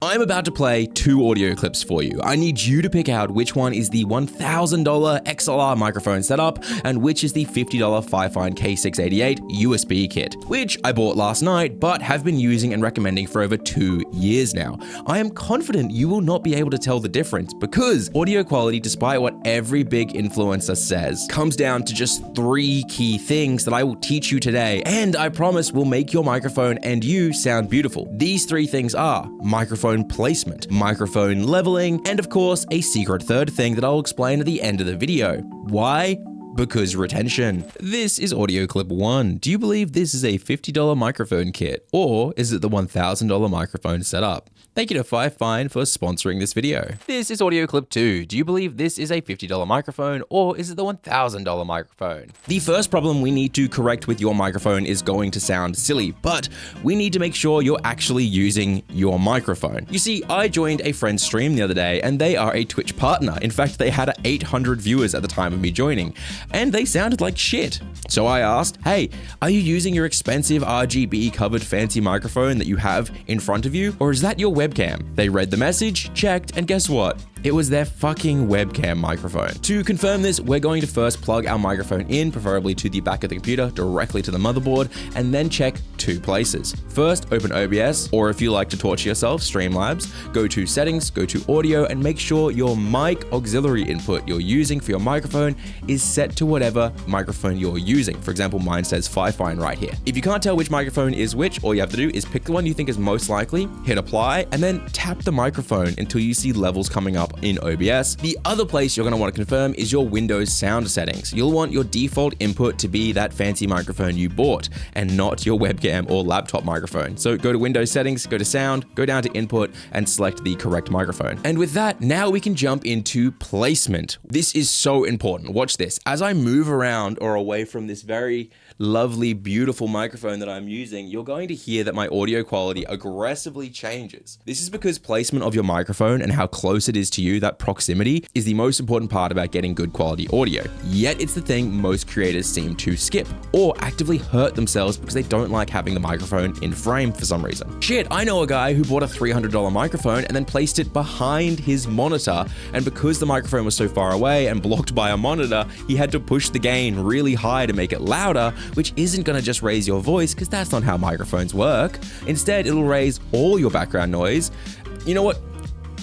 I'm about to play two audio clips for you. I need you to pick out which one is the $1,000 XLR microphone setup and which is the $50 Fifine K688 USB kit, which I bought last night but have been using and recommending for over 2 years now. I am confident you will not be able to tell the difference because audio quality, despite what every big influencer says, comes down to just 3 key things that I will teach you today, and I promise will make your microphone and you sound beautiful. These 3 things are microphone placement, microphone leveling, and of course, a secret third thing that I'll explain at the end of the video. Why? Because retention. This is audio clip 1. Do you believe this is a $50 microphone kit, or is it the $1,000 microphone setup? Thank you to Fifine for sponsoring this video. This is audio clip 2. Do you believe this is a $50 microphone, or is it the $1,000 microphone? The first problem we need to correct with your microphone is going to sound silly, but we need to make sure you're actually using your microphone. You see, I joined a friend's stream the other day, and they are a Twitch partner. In fact, they had 800 viewers at the time of me joining, and they sounded like shit. So I asked, hey, are you using your expensive RGB covered fancy microphone that you have in front of you, or is that your webcam? They read the message, checked, and guess what? It was their fucking webcam microphone. To confirm this, we're going to first plug our microphone in, preferably to the back of the computer, directly to the motherboard, and then check 2 places. First, open OBS, or if you like to torture yourself, Streamlabs. Go to Settings, go to Audio, and make sure your mic auxiliary input you're using for your microphone is set to whatever microphone you're using. For example, mine says Fifine right here. If you can't tell which microphone is which, all you have to do is pick the one you think is most likely, hit apply, and then tap the microphone until you see levels coming up in OBS. The other place you're going to want to confirm is your Windows sound settings. You'll want your default input to be that fancy microphone you bought and not your webcam or laptop microphone. So go to Windows settings, go to sound, go down to input and select the correct microphone. And with that, now we can jump into placement. This is so important. Watch this. As I move around or away from this very lovely, beautiful microphone that I'm using, you're going to hear that my audio quality aggressively changes. This is because placement of your microphone and how close it is to you, that proximity, is the most important part about getting good quality audio. Yet it's the thing most creators seem to skip or actively hurt themselves because they don't like having the microphone in frame for some reason. Shit, I know a guy who bought a $300 microphone and then placed it behind his monitor, and because the microphone was so far away and blocked by a monitor, he had to push the gain really high to make it louder, which isn't going to just raise your voice because that's not how microphones work. Instead, it'll raise all your background noise. You know what?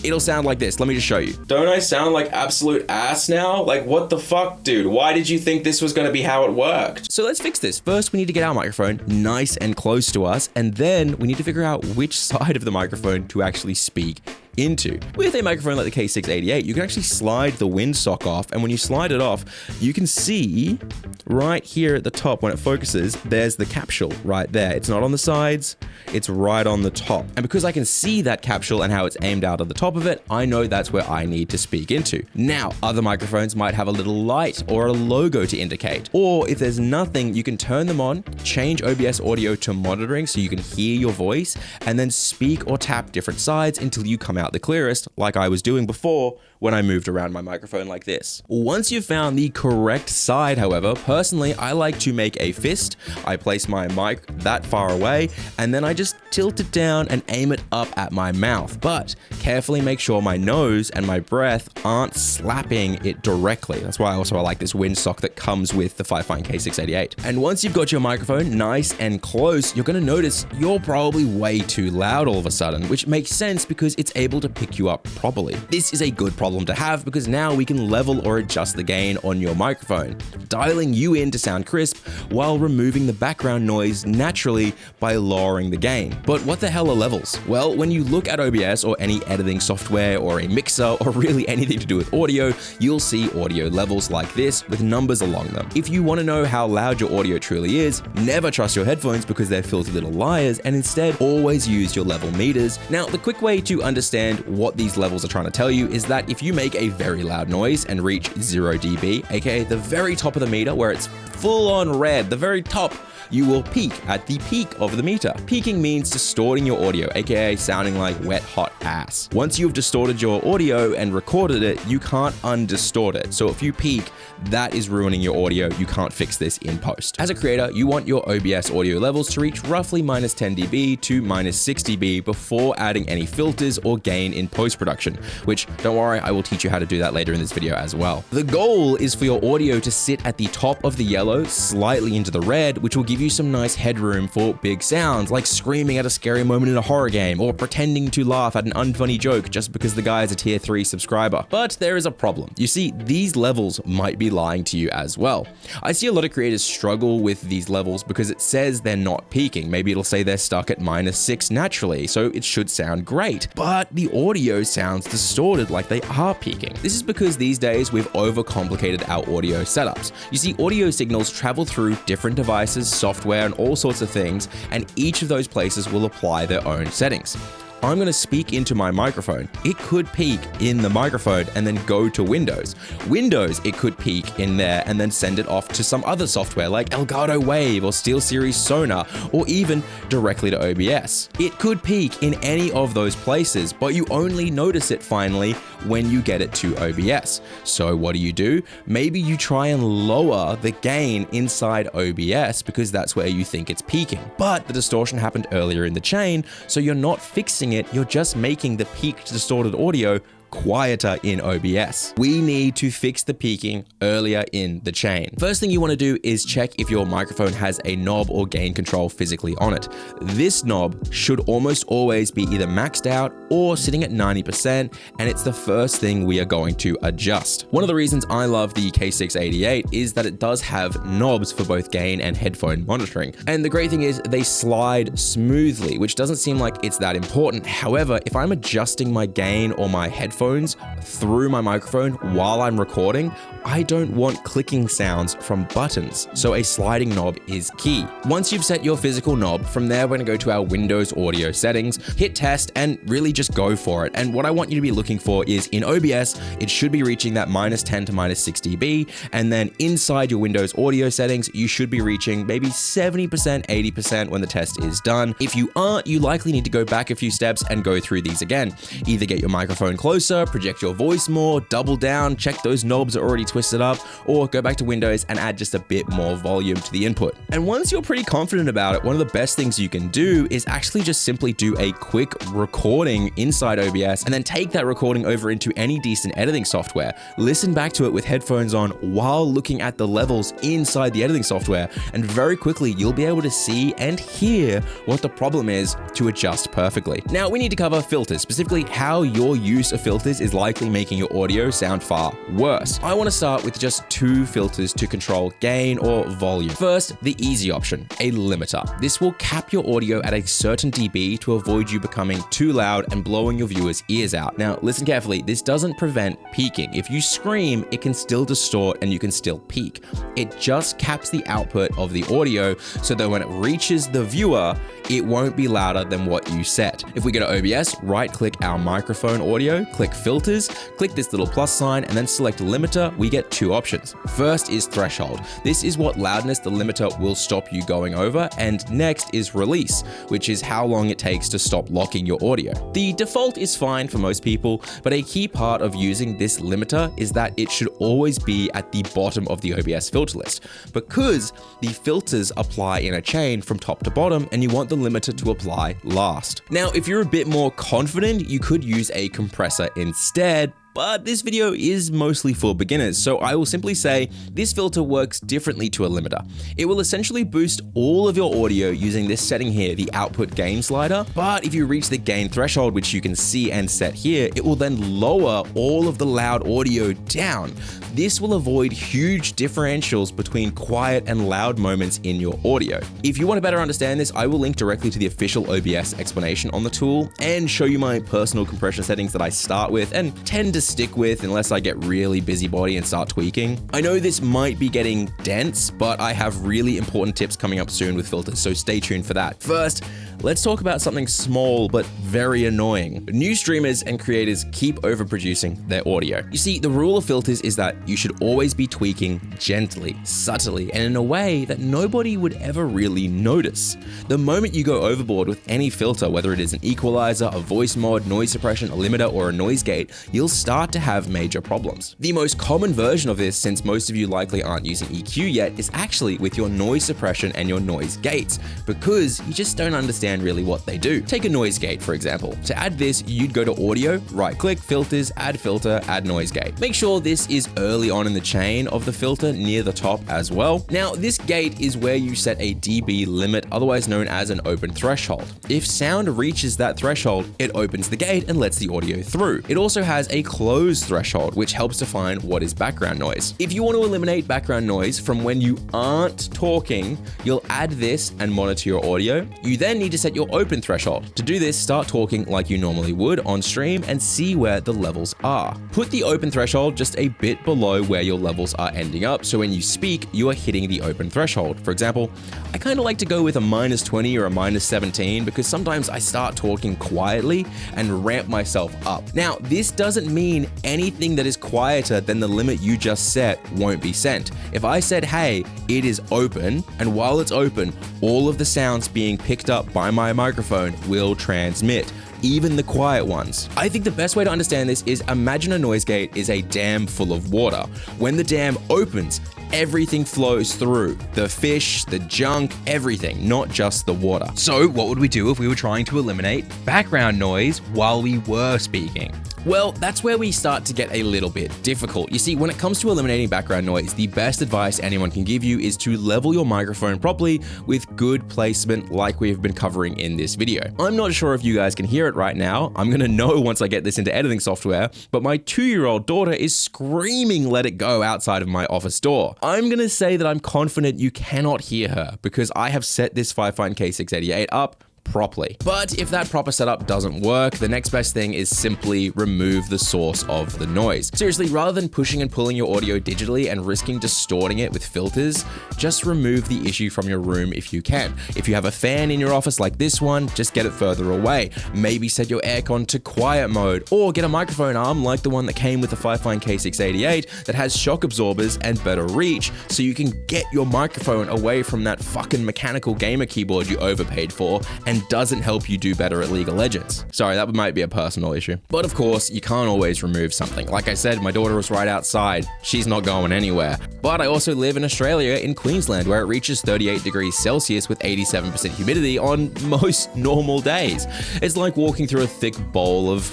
It'll sound like this. Let me just show you. Don't I sound like absolute ass now? Like, what the fuck, dude? Why did you think this was going to be how it worked? So let's fix this. First, we need to get our microphone nice and close to us, and then we need to figure out which side of the microphone to actually speak into. With a microphone like the K688, you can actually slide the windsock off, and when you slide it off, you can see right here at the top when it focuses, there's the capsule right there. It's not on the sides, it's right on the top. And because I can see that capsule and how it's aimed out of the top of it, I know that's where I need to speak into. Now, other microphones might have a little light or a logo to indicate. Or if there's nothing, you can turn them on, change OBS audio to monitoring so you can hear your voice, and then speak or tap different sides until you come out the clearest, like I was doing before when I moved around my microphone like this. Once you've found the correct side, however, personally, I like to make a fist. I place my mic that far away, and then I just tilt it down and aim it up at my mouth. But carefully make sure my nose and my breath aren't slapping it directly. That's why I like this windsock that comes with the Fifine K688. And once you've got your microphone nice and close, you're gonna notice you're probably way too loud all of a sudden, which makes sense because it's able to pick you up properly. This is a good problem to have because now we can level or adjust the gain on your microphone, dialing you in to sound crisp while removing the background noise naturally by lowering the gain. But what the hell are levels? Well, when you look at OBS or any editing software or a mixer or really anything to do with audio, you'll see audio levels like this with numbers along them. If you want to know how loud your audio truly is, never trust your headphones because they're filthy little liars, and instead always use your level meters. Now, the quick way to understand what these levels are trying to tell you is that if you make a very loud noise and reach 0 dB, aka the very top of the meter where it's full on red, the very top, you will peak at the peak of the meter. Peaking means distorting your audio, aka sounding like wet hot ass. Once you've distorted your audio and recorded it, you can't undistort it. So if you peak, that is ruining your audio. You can't fix this in post. As a creator, you want your OBS audio levels to reach roughly minus 10 dB to minus 6 dB before adding any filters or gain in post-production, which don't worry, I will teach you how to do that later in this video as well. The goal is for your audio to sit at the top of the yellow, slightly into the red, which will give you some nice headroom for big sounds, like screaming at a scary moment in a horror game, or pretending to laugh at an unfunny joke just because the guy is a tier 3 subscriber. But there is a problem. You see, these levels might be lying to you as well. I see a lot of creators struggle with these levels because it says they're not peaking. Maybe it'll say they're stuck at minus 6 naturally, so it should sound great. But the audio sounds distorted like they are peaking. This is because these days we've overcomplicated our audio setups. You see, audio signals travel through different devices, software, and all sorts of things, and each of those places will apply their own settings. I'm going to speak into my microphone. It could peak in the microphone and then go to Windows. Windows, it could peak in there and then send it off to some other software like Elgato Wave or SteelSeries Sonar, or even directly to OBS. It could peak in any of those places, but you only notice it finally when you get it to OBS. So what do? Maybe you try and lower the gain inside OBS because that's where you think it's peaking. But the distortion happened earlier in the chain, so you're not fixing it, you're just making the peaked distorted audio quieter in OBS. We need to fix the peaking earlier in the chain. First thing you want to do is check if your microphone has a knob or gain control physically on it. This knob should almost always be either maxed out or sitting at 90%, and it's the first thing we are going to adjust. One of the reasons I love the K688 is that it does have knobs for both gain and headphone monitoring. And the great thing is they slide smoothly, which doesn't seem like it's that important. However, if I'm adjusting my gain or my headphones through my microphone while I'm recording, I don't want clicking sounds from buttons, so a sliding knob is key. Once you've set your physical knob, from there we're going to go to our Windows audio settings, hit test, and really just go for it. And what I want you to be looking for is in OBS, it should be reaching that minus 10 to minus 6 dB, and then inside your Windows audio settings, you should be reaching maybe 70%, 80% when the test is done. If you aren't, you likely need to go back a few steps and go through these again. Either get your microphone closer, project your voice more, double down, check those knobs are already twisted up, or go back to Windows and add just a bit more volume to the input. And once you're pretty confident about it, one of the best things you can do is actually just simply do a quick recording inside OBS and then take that recording over into any decent editing software. Listen back to it with headphones on while looking at the levels inside the editing software, and very quickly you'll be able to see and hear what the problem is to adjust perfectly. Now we need to cover filters, specifically how your use of filters is likely making your audio sound far worse. I want to start with just 2 filters to control gain or volume. First, the easy option, a limiter. This will cap your audio at a certain dB to avoid you becoming too loud and blowing your viewers' ears out. Now, listen carefully, this doesn't prevent peaking. If you scream, it can still distort and you can still peak. It just caps the output of the audio so that when it reaches the viewer, it won't be louder than what you set. If we go to OBS, right-click our microphone audio, click filters, click this little plus sign, and then select limiter, we get 2 options. First is threshold. This is what loudness the limiter will stop you going over, and next is release, which is how long it takes to stop locking your audio. The default is fine for most people, but a key part of using this limiter is that it should always be at the bottom of the OBS filter list, because the filters apply in a chain from top to bottom, and you want the limiter to apply last. Now, if you're a bit more confident, you could use a compressor instead, but this video is mostly for beginners, so I will simply say this filter works differently to a limiter. It will essentially boost all of your audio using this setting here, the output gain slider, but if you reach the gain threshold, which you can see and set here, it will then lower all of the loud audio down. This will avoid huge differentials between quiet and loud moments in your audio. If you want to better understand this, I will link directly to the official OBS explanation on the tool and show you my personal compression settings that I start with and tend to stick with unless I get really busybody and start tweaking. I know this might be getting dense, but I have really important tips coming up soon with filters, so stay tuned for that. First, let's talk about something small but very annoying. New streamers and creators keep overproducing their audio. You see, the rule of filters is that you should always be tweaking gently, subtly, and in a way that nobody would ever really notice. The moment you go overboard with any filter, whether it is an equalizer, a voice mod, noise suppression, a limiter, or a noise gate, you'll start to have major problems. The most common version of this, since most of you likely aren't using EQ yet, is actually with your noise suppression and your noise gates, because you just don't understand really what they do. Take a noise gate, for example. To add this, you'd go to audio, right-click, filters, add filter, add noise gate. Make sure this is early on in the chain of the filter near the top as well. Now, this gate is where you set a dB limit, otherwise known as an open threshold. If sound reaches that threshold, it opens the gate and lets the audio through. It also has a closed threshold, which helps define what is background noise. If you want to eliminate background noise from when you aren't talking, you'll add this and monitor your audio. You then need to set your open threshold. To do this, start talking like you normally would on stream and see where the levels are. Put the open threshold just a bit below where your levels are ending up, so when you speak, you are hitting the open threshold. For example, I kind of like to go with a -20 or a -17 because sometimes I start talking quietly and ramp myself up. Now, this doesn't mean anything that is quieter than the limit you just set won't be sent. If I said, hey, it is open, and while it's open, all of the sounds being picked up by my microphone will transmit, even the quiet ones. I think the best way to understand this is imagine a noise gate is a dam full of water. When the dam opens, everything flows through. The fish, the junk, everything, not just the water. So what would we do if we were trying to eliminate background noise while we were speaking? Well, that's where we start to get a little bit difficult. You see, when it comes to eliminating background noise, the best advice anyone can give you is to level your microphone properly with good placement like we've been covering in this video. I'm not sure if you guys can hear it right now. I'm gonna know once I get this into editing software, but my 2-year-old daughter is screaming "let it go" outside of my office door. I'm gonna say that I'm confident you cannot hear her because I have set this Fifine K688 up properly. But if that proper setup doesn't work, the next best thing is simply remove the source of the noise. Seriously, rather than pushing and pulling your audio digitally and risking distorting it with filters, just remove the issue from your room if you can. If you have a fan in your office like this one, just get it further away. Maybe set your aircon to quiet mode, or get a microphone arm like the one that came with the Fifine K688 that has shock absorbers and better reach, so you can get your microphone away from that fucking mechanical gamer keyboard you overpaid for and doesn't help you do better at League of Legends. Sorry, that might be a personal issue. But of course, you can't always remove something. Like I said, my daughter was right outside. She's not going anywhere. But I also live in Australia, in Queensland, where it reaches 38 degrees Celsius with 87% humidity on most normal days. It's like walking through a thick bowl of...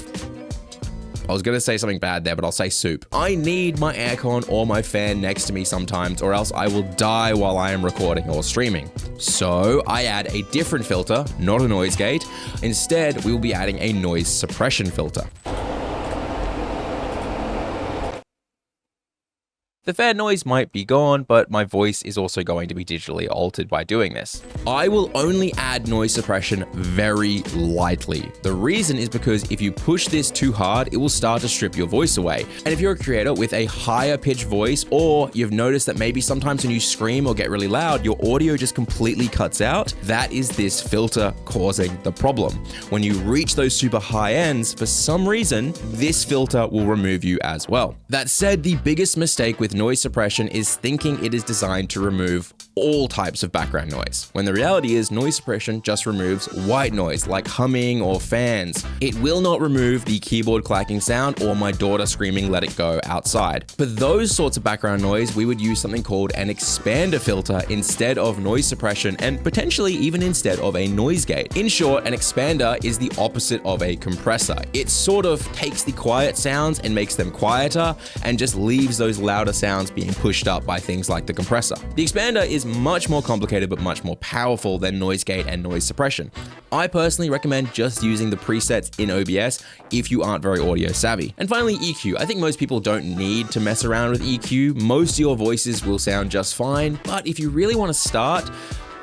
I was gonna say something bad there, but I'll say soup. I need my aircon or my fan next to me sometimes, or else I will die while I am recording or streaming. So I add a different filter, not a noise gate. Instead, we will be adding a noise suppression filter. The fan noise might be gone, but my voice is also going to be digitally altered by doing this. I will only add noise suppression very lightly. The reason is because if you push this too hard, it will start to strip your voice away. And if you're a creator with a higher pitched voice, or you've noticed that maybe sometimes when you scream or get really loud, your audio just completely cuts out, that is this filter causing the problem. When you reach those super high ends, for some reason, this filter will remove you as well. That said, the biggest mistake with noise suppression is thinking it is designed to remove all types of background noise, when the reality is noise suppression just removes white noise like humming or fans. It will not remove the keyboard clacking sound or my daughter screaming "let it go" outside. For those sorts of background noise, we would use something called an expander filter instead of noise suppression, and potentially even instead of a noise gate. In short, an expander is the opposite of a compressor. It sort of takes the quiet sounds and makes them quieter and just leaves those louder sounds being pushed up by things like the compressor. The expander is much more complicated but much more powerful than noise gate and noise suppression. I personally recommend just using the presets in OBS if you aren't very audio savvy. And finally, EQ. I think most people don't need to mess around with EQ. Most of your voices will sound just fine, but if you really want to start,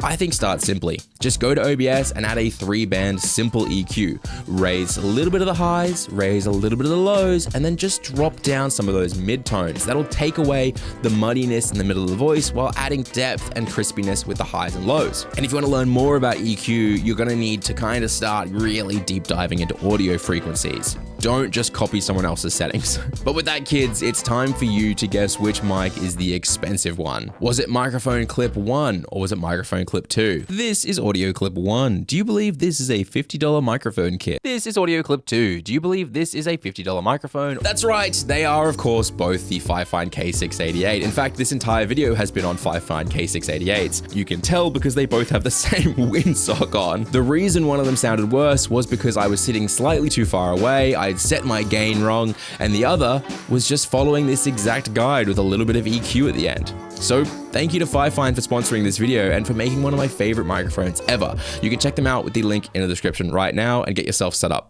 I think start simply. Just go to OBS and add a 3-band simple EQ. Raise a little bit of the highs, raise a little bit of the lows, and then just drop down some of those mid-tones. That'll take away the muddiness in the middle of the voice while adding depth and crispiness with the highs and lows. And if you want to learn more about EQ, you're going to need to kind of start really deep diving into audio frequencies. Don't just copy someone else's settings. But with that, kids, it's time for you to guess which mic is the expensive one. Was it microphone clip 1 or was it microphone clip 2? This is audio clip 1. Do you believe this is a $50 microphone kit? This is audio clip 2. Do you believe this is a $50 microphone? That's right, they are of course both the Fifine K688. In fact, this entire video has been on Fifine K688s. You can tell because they both have the same windsock on. The reason one of them sounded worse was because I was sitting slightly too far away, I'd set my gain wrong, and the other was just following this exact guide with a little bit of EQ at the end. So thank you to Fifine for sponsoring this video and for making one of my favorite microphones ever. You can check them out with the link in the description right now and get yourself set up.